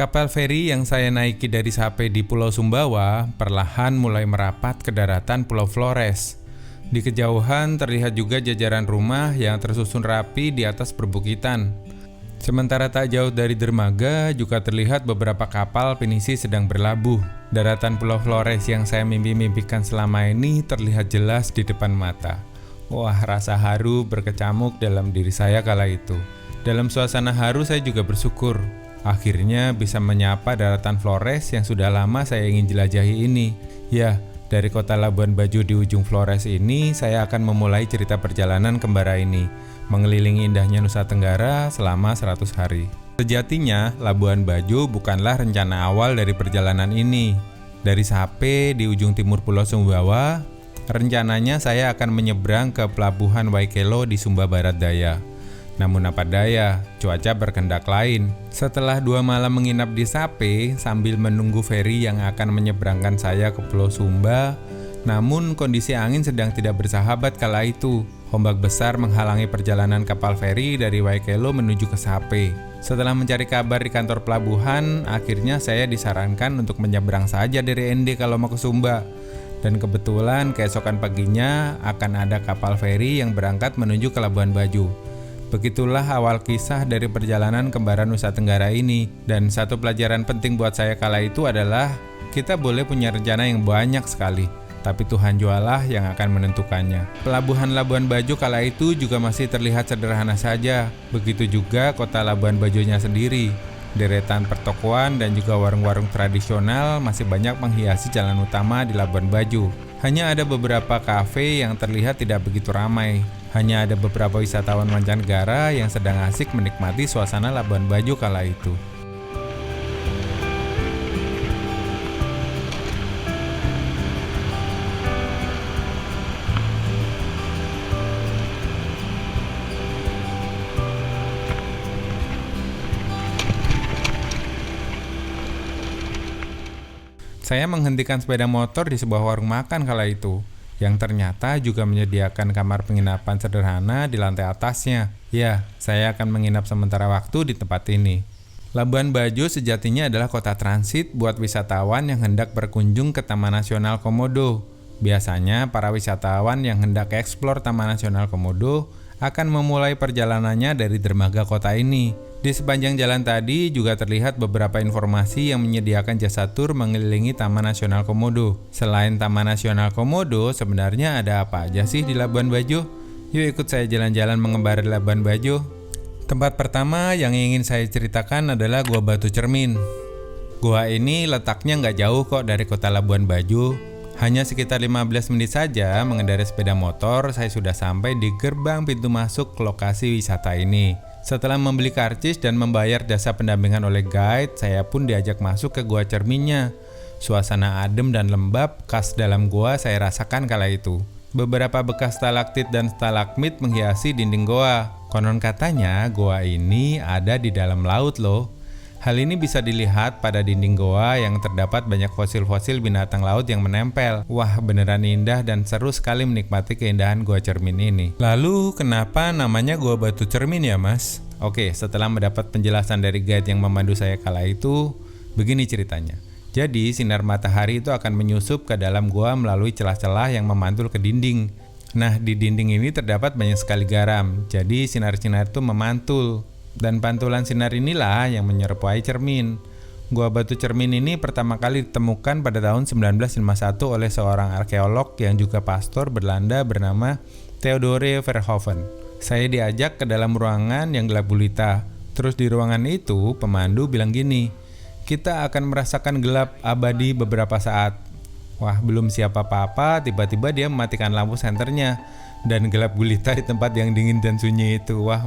Kapal feri yang saya naiki dari Sape di Pulau Sumbawa perlahan mulai merapat ke daratan Pulau Flores. Di kejauhan terlihat juga jajaran rumah yang tersusun rapi di atas perbukitan. Sementara tak jauh dari dermaga juga terlihat beberapa kapal pinisi sedang berlabuh. Daratan Pulau Flores yang saya mimpi-mimpikan selama ini terlihat jelas di depan mata. Wah, rasa haru berkecamuk dalam diri saya kala itu. Dalam suasana haru saya juga bersyukur. Akhirnya bisa menyapa daratan Flores yang sudah lama saya ingin jelajahi ini. Ya, dari kota Labuan Bajo di ujung Flores ini, saya akan memulai cerita perjalanan kembara ini, mengelilingi indahnya Nusa Tenggara selama 100 hari. Sejatinya, Labuan Bajo bukanlah rencana awal dari perjalanan ini. Dari Sape di ujung timur Pulau Sumbawa, rencananya saya akan menyeberang ke pelabuhan Waikelo di Sumba Barat Daya. Namun apa daya, cuaca berkehendak lain. Setelah 2 malam menginap di Sape sambil menunggu feri yang akan menyeberangkan saya ke Pulau Sumba, namun kondisi angin sedang tidak bersahabat kala itu. Ombak besar menghalangi perjalanan kapal feri dari Waikelo menuju ke Sape. Setelah mencari kabar di kantor pelabuhan, akhirnya saya disarankan untuk menyeberang saja dari ND kalau mau ke Sumba. Dan kebetulan keesokan paginya akan ada kapal feri yang berangkat menuju ke Labuan Bajo. Begitulah awal kisah dari perjalanan kembara Nusa Tenggara ini. Dan satu pelajaran penting buat saya kala itu adalah kita boleh punya rencana yang banyak sekali, tapi Tuhan jualah yang akan menentukannya. Pelabuhan Labuan Bajo kala itu juga masih terlihat sederhana saja. Begitu juga kota Labuan Bajonya sendiri. Deretan pertokoan dan juga warung-warung tradisional masih banyak menghiasi jalan utama di Labuan Bajo. Hanya ada beberapa kafe yang terlihat tidak begitu ramai. Hanya ada beberapa wisatawan mancanegara yang sedang asik menikmati suasana Labuan Bajo kala itu. Saya menghentikan sepeda motor di sebuah warung makan kala itu, yang ternyata juga menyediakan kamar penginapan sederhana di lantai atasnya. Ya, saya akan menginap sementara waktu di tempat ini. Labuan Bajo sejatinya adalah kota transit buat wisatawan yang hendak berkunjung ke Taman Nasional Komodo. Biasanya, para wisatawan yang hendak eksplor Taman Nasional Komodo akan memulai perjalanannya dari dermaga kota ini. Di sepanjang jalan tadi juga terlihat beberapa informasi yang menyediakan jasa tur mengelilingi Taman Nasional Komodo. Selain Taman Nasional Komodo, sebenarnya ada apa aja sih di Labuan Bajo? Yuk ikut saya jalan-jalan mengembara di Labuan Bajo. Tempat pertama yang ingin saya ceritakan adalah Gua Batu Cermin. Gua ini letaknya nggak jauh kok dari kota Labuan Bajo. Hanya sekitar 15 menit saja mengendarai sepeda motor, saya sudah sampai di gerbang pintu masuk ke lokasi wisata ini. Setelah membeli karcis dan membayar jasa pendampingan oleh guide, saya pun diajak masuk ke Gua Cerminnya. Suasana adem dan lembab khas dalam gua saya rasakan kala itu. Beberapa bekas stalaktit dan stalagmit menghiasi dinding goa. Konon katanya goa ini ada di dalam laut loh. Hal ini bisa dilihat pada dinding goa yang terdapat banyak fosil-fosil binatang laut yang menempel. Wah, beneran indah dan seru sekali menikmati keindahan Gua Cermin ini. Lalu, kenapa namanya Gua Batu Cermin ya, Mas? Oke, setelah mendapat penjelasan dari guide yang memandu saya kala itu, begini ceritanya. Jadi, sinar matahari itu akan menyusup ke dalam gua melalui celah-celah yang memantul ke dinding. Nah, di dinding ini terdapat banyak sekali garam. Jadi, sinar-sinar itu memantul. Dan pantulan sinar inilah yang menyerupai cermin. Gua Batu Cermin ini pertama kali ditemukan pada tahun 1951 oleh seorang arkeolog yang juga pastor Belanda bernama Theodore Verhoeven. Saya diajak ke dalam ruangan yang gelap gulita. Terus di ruangan itu pemandu bilang gini, kita akan merasakan gelap abadi beberapa saat. Wah, belum siap apa-apa, tiba-tiba dia mematikan lampu senternya. Dan gelap gulita di tempat yang dingin dan sunyi itu. Wah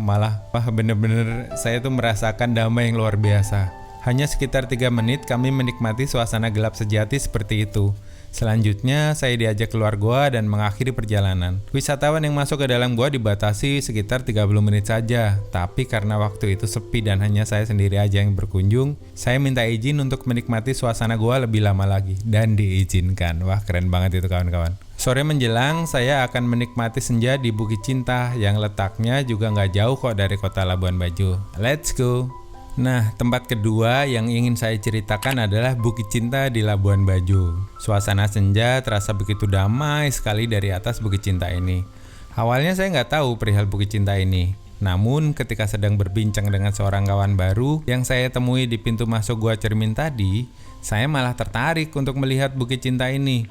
bener-bener saya tuh merasakan damai yang luar biasa. Hanya sekitar 3 menit kami menikmati suasana gelap sejati seperti itu. Selanjutnya, saya diajak keluar gua dan mengakhiri perjalanan. Wisatawan yang masuk ke dalam gua dibatasi sekitar 30 menit saja. Tapi karena waktu itu sepi dan hanya saya sendiri aja yang berkunjung, saya minta izin untuk menikmati suasana gua lebih lama lagi. Dan diizinkan. Wah, keren banget itu kawan-kawan. Sore menjelang, saya akan menikmati senja di Bukit Cinta yang letaknya juga nggak jauh kok dari kota Labuan Bajo. Let's go! Nah, tempat kedua yang ingin saya ceritakan adalah Bukit Cinta di Labuan Bajo. Suasana senja terasa begitu damai sekali dari atas Bukit Cinta ini. Awalnya saya nggak tahu perihal Bukit Cinta ini. Namun ketika sedang berbincang dengan seorang kawan baru yang saya temui di pintu masuk Gua Cermin tadi, saya malah tertarik untuk melihat Bukit Cinta ini.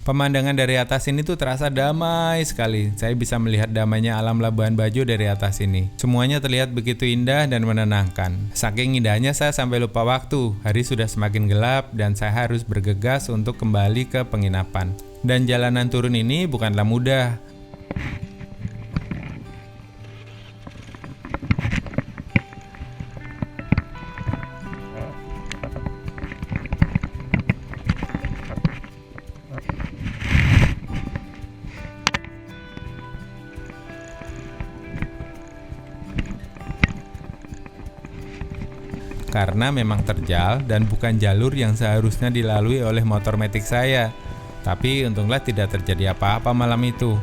Pemandangan dari atas ini tuh terasa damai sekali. Saya bisa melihat damainya alam Labuan Bajo dari atas ini. Semuanya terlihat begitu indah dan menenangkan. Saking indahnya saya sampai lupa waktu. Hari sudah semakin gelap dan saya harus bergegas untuk kembali ke penginapan. Dan jalanan turun ini bukanlah mudah. Karena memang terjal dan bukan jalur yang seharusnya dilalui oleh motor metik saya. Tapi untunglah tidak terjadi apa-apa malam itu.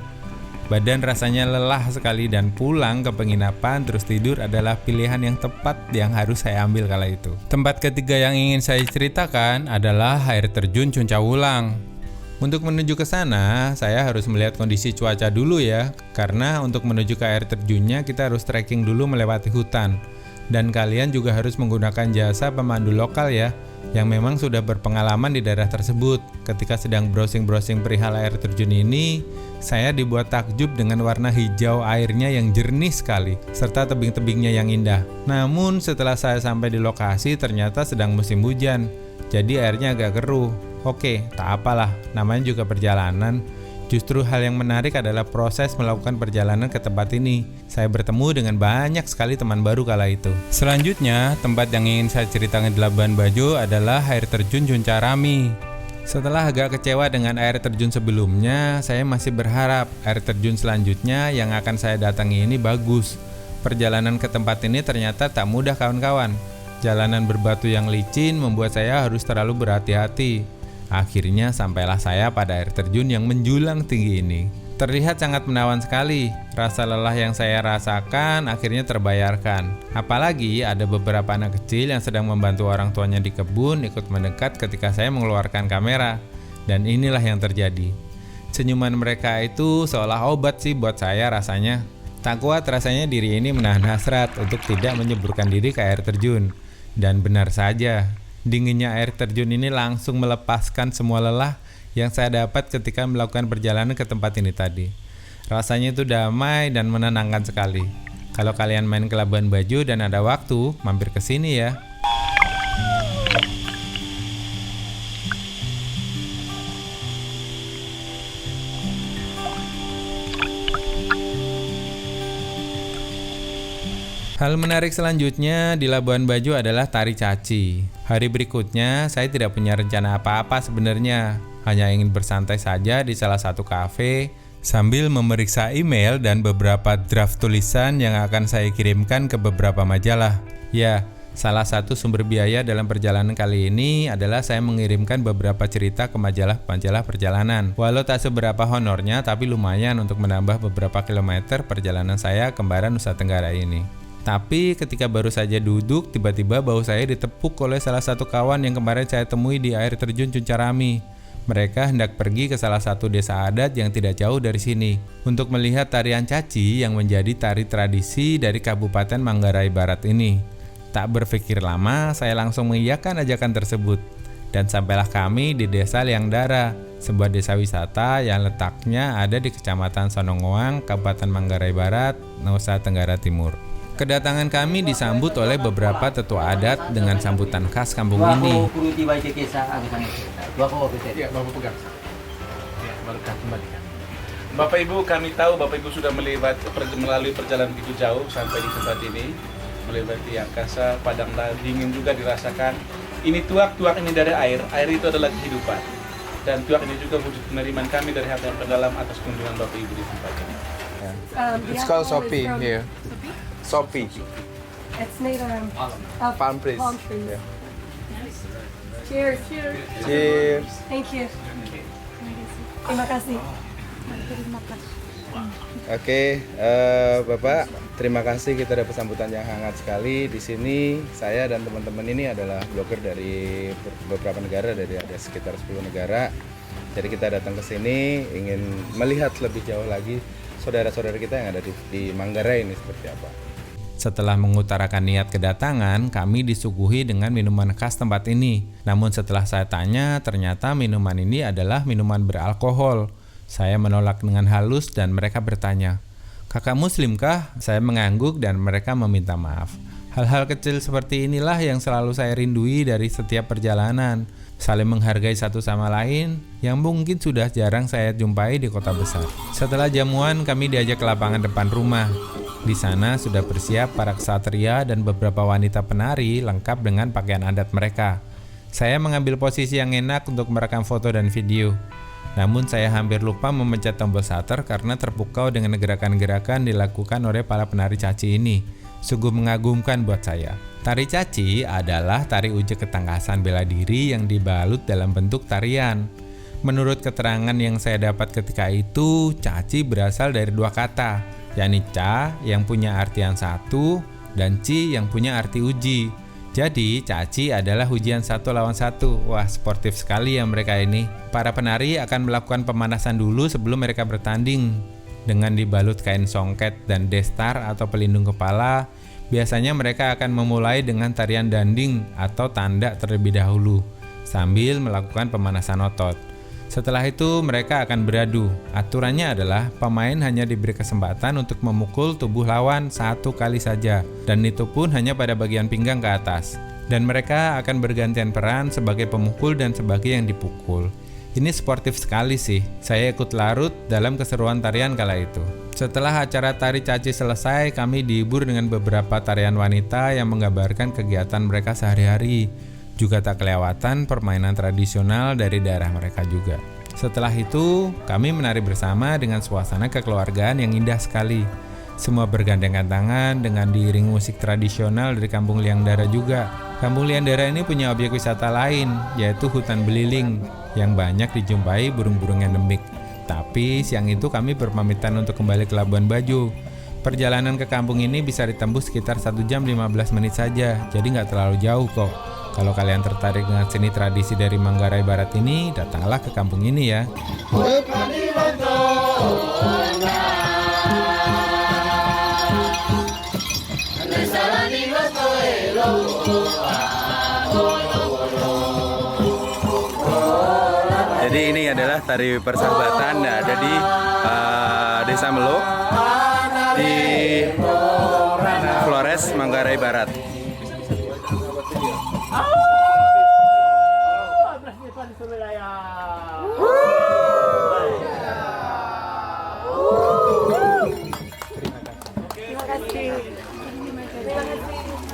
Badan rasanya lelah sekali dan pulang ke penginapan terus tidur adalah pilihan yang tepat yang harus saya ambil kala itu. Tempat ketiga yang ingin saya ceritakan adalah air terjun Cuncah Wulang. Untuk menuju ke sana, saya harus melihat kondisi cuaca dulu ya. Karena untuk menuju ke air terjunnya kita harus trekking dulu melewati hutan. Dan kalian juga harus menggunakan jasa pemandu lokal ya, yang memang sudah berpengalaman di daerah tersebut. Ketika sedang browsing-browsing perihal air terjun ini, saya dibuat takjub dengan warna hijau airnya yang jernih sekali, serta tebing-tebingnya yang indah. Namun setelah saya sampai di lokasi, ternyata sedang musim hujan, jadi airnya agak keruh. Oke, tak apalah, namanya juga perjalanan. Justru hal yang menarik adalah proses melakukan perjalanan ke tempat ini. Saya bertemu dengan banyak sekali teman baru kala itu. Selanjutnya, tempat yang ingin saya ceritakan di Labuan Bajo adalah air terjun Cuncah Rami. Setelah agak kecewa dengan air terjun sebelumnya, saya masih berharap air terjun selanjutnya yang akan saya datangi ini bagus. Perjalanan ke tempat ini ternyata tak mudah kawan-kawan. Jalanan berbatu yang licin membuat saya harus terlalu berhati-hati. Akhirnya sampailah saya pada air terjun yang menjulang tinggi ini. Terlihat sangat menawan sekali. Rasa lelah yang saya rasakan akhirnya terbayarkan. Apalagi ada beberapa anak kecil yang sedang membantu orang tuanya di kebun ikut mendekat ketika saya mengeluarkan kamera. Dan inilah yang terjadi. Senyuman mereka itu seolah obat sih buat saya rasanya. Tak kuat rasanya diri ini menahan hasrat untuk tidak menyeburkan diri ke air terjun. Dan benar saja, dinginnya air terjun ini langsung melepaskan semua lelah yang saya dapat ketika melakukan perjalanan ke tempat ini tadi. Rasanya itu damai dan menenangkan sekali. Kalau kalian main ke Labuan Bajo dan ada waktu, mampir ke sini ya. Hal menarik selanjutnya di Labuan Bajo adalah tari caci. Hari berikutnya saya tidak punya rencana apa-apa sebenarnya. Hanya ingin bersantai saja di salah satu kafe sambil memeriksa email dan beberapa draft tulisan yang akan saya kirimkan ke beberapa majalah. Ya, salah satu sumber biaya dalam perjalanan kali ini adalah saya mengirimkan beberapa cerita ke majalah-majalah perjalanan. Walau tak seberapa honornya, tapi lumayan untuk menambah beberapa kilometer perjalanan saya ke Barat Nusa Tenggara ini. Tapi ketika baru saja duduk, tiba-tiba bau saya ditepuk oleh salah satu kawan yang kemarin saya temui di air terjun Cuncah Rami. Mereka hendak pergi ke salah satu desa adat yang tidak jauh dari sini untuk melihat tarian caci yang menjadi tari tradisi dari Kabupaten Manggarai Barat ini. Tak berpikir lama, saya langsung mengiyakan ajakan tersebut. Dan sampailah kami di Desa Liangdara, sebuah desa wisata yang letaknya ada di Kecamatan Sonongoang, Kabupaten Manggarai Barat, Nusa Tenggara Timur. Kedatangan kami disambut oleh beberapa tetua adat dengan sambutan khas kampung ini. Bapak Ibu, kami tahu Bapak Ibu sudah melalui perjalanan begitu jauh sampai di tempat ini, melewati angkasa, padang dingin juga dirasakan. Ini tuak ini dari air itu adalah kehidupan. Dan tuak ini juga wujud penerimaan kami dari hati yang terdalam atas kunjungan Bapak Ibu di tempat ini. It's called sopi here. Sopi. It's made of Palm trees. Palm trees. Yeah. Cheers. Cheers. Thank you. Terima kasih. Oke, Bapak, terima kasih, kita dapat sambutan yang hangat sekali di sini. Saya dan teman-teman ini adalah blogger dari beberapa negara, dari ada sekitar 10 negara. Jadi kita datang ke sini ingin melihat lebih jauh lagi saudara-saudara kita yang ada di Manggarai ini seperti apa. Setelah mengutarakan niat kedatangan, kami disuguhi dengan minuman khas tempat ini. Namun setelah saya tanya, ternyata minuman ini adalah minuman beralkohol. Saya menolak dengan halus dan mereka bertanya, "Kakak muslim kah?" Saya mengangguk dan mereka meminta maaf. Hal-hal kecil seperti inilah yang selalu saya rindui dari setiap perjalanan. Saling menghargai satu sama lain yang mungkin sudah jarang saya jumpai di kota besar. Setelah jamuan, kami diajak ke lapangan depan rumah. Di sana sudah bersiap para ksatria dan beberapa wanita penari lengkap dengan pakaian adat mereka. Saya mengambil posisi yang enak untuk merekam foto dan video. Namun saya hampir lupa memencet tombol shutter karena terpukau dengan gerakan-gerakan dilakukan oleh para penari caci ini. Sungguh mengagumkan buat saya. Tari caci adalah tari uji ketangkasan bela diri yang dibalut dalam bentuk tarian. Menurut keterangan yang saya dapat ketika itu, caci berasal dari dua kata, yakni ca yang punya artian satu dan ci yang punya arti uji. Jadi, caci adalah ujian satu lawan satu. Wah, sportif sekali ya mereka ini. Para penari akan melakukan pemanasan dulu sebelum mereka bertanding. Dengan dibalut kain songket dan destar atau pelindung kepala, biasanya mereka akan memulai dengan tarian danding atau tanda terlebih dahulu, sambil melakukan pemanasan otot. Setelah itu mereka akan beradu. Aturannya adalah pemain hanya diberi kesempatan untuk memukul tubuh lawan satu kali saja, dan itu pun hanya pada bagian pinggang ke atas. Dan mereka akan bergantian peran sebagai pemukul dan sebagai yang dipukul. Ini sportif sekali sih. Saya ikut larut dalam keseruan tarian kala itu. Setelah acara tari caci selesai, kami dihibur dengan beberapa tarian wanita yang menggambarkan kegiatan mereka sehari-hari. Juga tak kelewatan permainan tradisional dari daerah mereka juga. Setelah itu, kami menari bersama dengan suasana kekeluargaan yang indah sekali. Semua bergandengan tangan dengan diiring musik tradisional dari Kampung Liangdara juga. Kampung Liangdara ini punya objek wisata lain, yaitu hutan beliling yang banyak dijumpai burung-burung endemik. Tapi siang itu kami berpamitan untuk kembali ke Labuan Bajo. Perjalanan ke kampung ini bisa ditembus sekitar 1 jam 15 menit saja, jadi nggak terlalu jauh kok. Kalau kalian tertarik dengan seni tradisi dari Manggarai Barat ini, datanglah ke kampung ini ya. Jadi ini adalah tari persahabatan yang ada di Desa Melo di Flores, Manggarai Barat.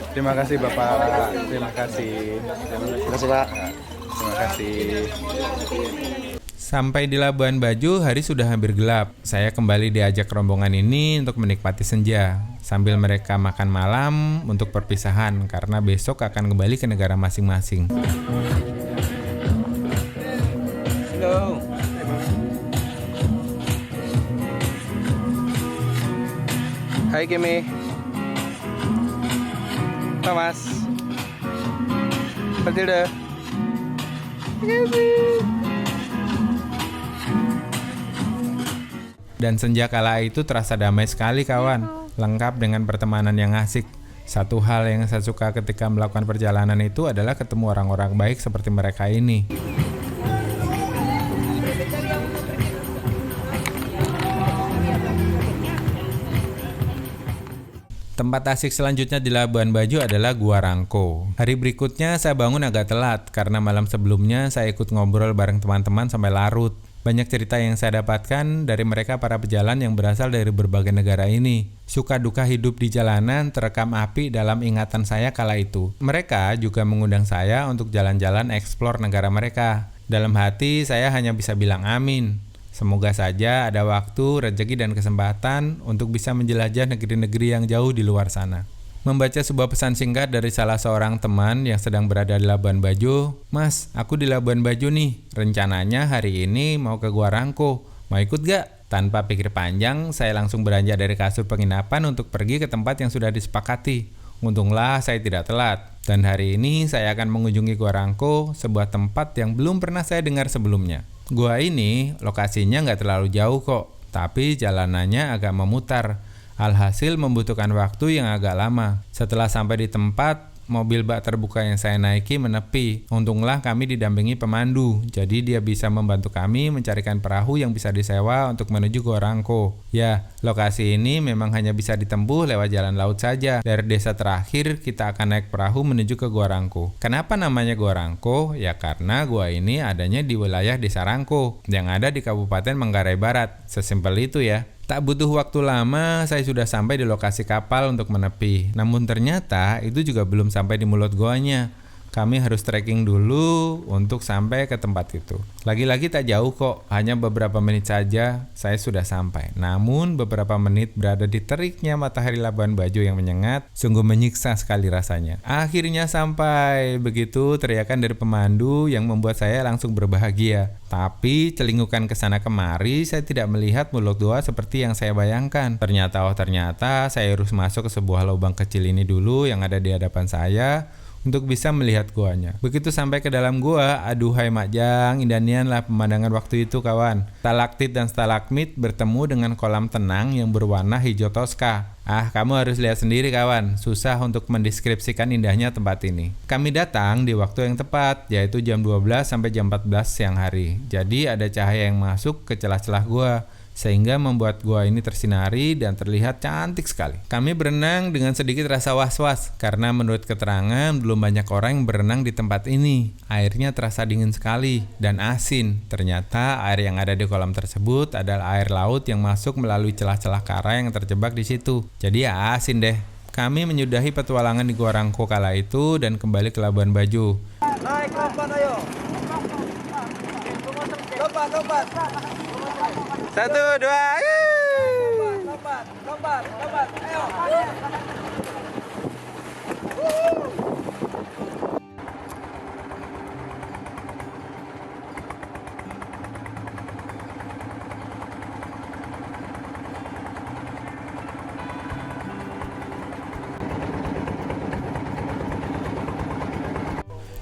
Terima kasih Bapak. Terima kasih. Terima kasih Pak. Terima kasih. Sampai di Labuan Bajo, hari sudah hampir gelap. Saya kembali diajak rombongan ini untuk menikmati senja, sambil mereka makan malam untuk perpisahan, karena besok akan kembali ke negara masing-masing. Halo. Hai Kimi. Thomas. Matilda. Dan senja kala itu terasa damai sekali kawan, lengkap dengan pertemanan yang asik. Satu hal yang saya suka ketika melakukan perjalanan itu adalah ketemu orang-orang baik seperti mereka ini. Tempat asik selanjutnya di Labuan Bajo adalah Gua Rangko. Hari berikutnya saya bangun agak telat karena malam sebelumnya saya ikut ngobrol bareng teman-teman sampai larut. Banyak cerita yang saya dapatkan dari mereka para pejalan yang berasal dari berbagai negara ini. Suka duka hidup di jalanan terekam api dalam ingatan saya kala itu. Mereka juga mengundang saya untuk jalan-jalan eksplor negara mereka. Dalam hati saya hanya bisa bilang amin. Semoga saja ada waktu, rezeki, dan kesempatan untuk bisa menjelajah negeri-negeri yang jauh di luar sana. Membaca sebuah pesan singkat dari salah seorang teman yang sedang berada di Labuan Bajo. Mas, aku di Labuan Bajo nih. Rencananya hari ini mau ke Gua Rangko. Mau ikut gak? Tanpa pikir panjang, saya langsung beranjak dari kasur penginapan untuk pergi ke tempat yang sudah disepakati. Untunglah saya tidak telat. Dan hari ini saya akan mengunjungi Gua Rangko, sebuah tempat yang belum pernah saya dengar sebelumnya. Gua ini lokasinya nggak terlalu jauh kok, tapi jalanannya agak memutar. Alhasil membutuhkan waktu yang agak lama. Setelah sampai di tempat, mobil bak terbuka yang saya naiki menepi. Untunglah kami didampingi pemandu, jadi dia bisa membantu kami mencarikan perahu yang bisa disewa untuk menuju Gua Rangko. Ya, lokasi ini memang hanya bisa ditempuh lewat jalan laut saja. Dari desa terakhir, kita akan naik perahu menuju ke Gua Rangko. Kenapa namanya Gua Rangko? Ya karena gua ini adanya di wilayah Desa Rangko, yang ada di Kabupaten Manggarai Barat. Sesimpel itu ya. Tak butuh waktu lama, saya sudah sampai di lokasi kapal untuk menepi. Namun ternyata itu juga belum sampai di mulut goanya. Kami harus trekking dulu untuk sampai ke tempat itu. Lagi-lagi tak jauh kok, hanya beberapa menit saja saya sudah sampai. Namun beberapa menit berada di teriknya matahari Labuan Bajo yang menyengat, sungguh menyiksa sekali rasanya. Akhirnya sampai, begitu teriakan dari pemandu yang membuat saya langsung berbahagia. Tapi celingukan ke sana kemari, saya tidak melihat mulut gua seperti yang saya bayangkan. Ternyata saya harus masuk ke sebuah lubang kecil ini dulu yang ada di hadapan saya untuk bisa melihat guanya. Begitu sampai ke dalam gua, aduhai makjang, indahnian lah pemandangan waktu itu kawan. Stalaktit dan stalagmit bertemu dengan kolam tenang yang berwarna hijau toska. Kamu harus lihat sendiri kawan, susah untuk mendeskripsikan indahnya tempat ini. Kami datang di waktu yang tepat, yaitu jam 12 sampai jam 14 siang hari. Jadi ada cahaya yang masuk ke celah-celah gua, sehingga membuat gua ini tersinari dan terlihat cantik sekali. Kami berenang dengan sedikit rasa was-was, karena menurut keterangan belum banyak orang yang berenang di tempat ini. Airnya terasa dingin sekali dan asin. Ternyata air yang ada di kolam tersebut adalah air laut yang masuk melalui celah-celah karang yang terjebak di situ. Jadi ya asin deh. Kami menyudahi petualangan di Gua Rangko kala itu dan kembali ke Labuan Bajo. Naik lompat ayo. Lompat. 1, 2, Lompat. Ayo.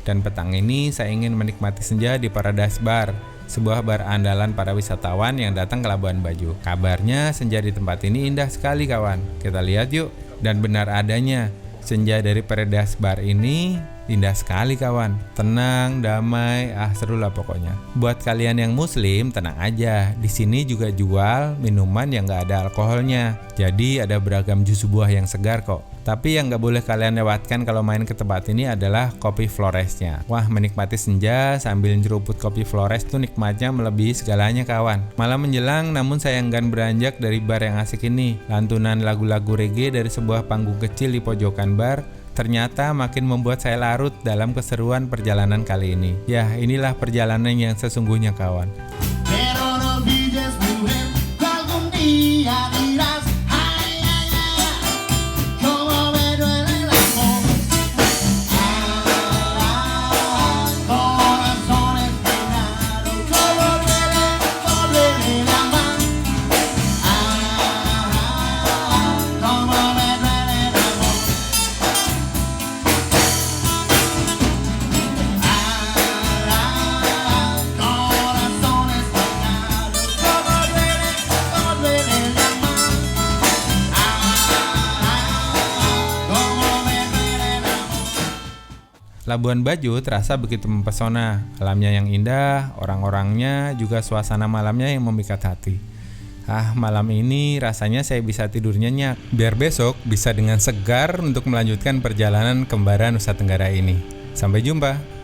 Dan petang ini saya ingin menikmati senja di Paradise Bar, sebuah bar andalan para wisatawan yang datang ke Labuan Bajo. Kabarnya senja di tempat ini indah sekali kawan. Kita lihat yuk. Dan benar adanya, senja dari Paradise Bar ini indah sekali kawan. Tenang, damai, seru lah pokoknya. Buat kalian yang muslim, tenang aja. Di sini juga jual minuman yang gak ada alkoholnya. Jadi ada beragam jus buah yang segar kok. Tapi yang gak boleh kalian lewatkan kalau main ke tempat ini adalah kopi Floresnya. Wah, menikmati senja sambil nyeruput kopi Flores tuh nikmatnya melebihi segalanya kawan. Malam menjelang namun saya enggan beranjak dari bar yang asik ini. Lantunan lagu-lagu reggae dari sebuah panggung kecil di pojokan bar ternyata makin membuat saya larut dalam keseruan perjalanan kali ini. Ya, inilah perjalanan yang sesungguhnya kawan. Pero no olvides, mujer, que algún día dirás, ay, ay, ay, ay, cómo me duele el amor. Corazón espinado, cómo duele el amor. Cómo me duele el amor. Corazón espinado. Labuan Bajo terasa begitu mempesona, alamnya yang indah, orang-orangnya, juga suasana malamnya yang memikat hati. Malam ini rasanya saya bisa tidur nyenyak, biar besok bisa dengan segar untuk melanjutkan perjalanan kembara Nusa Tenggara ini. Sampai jumpa.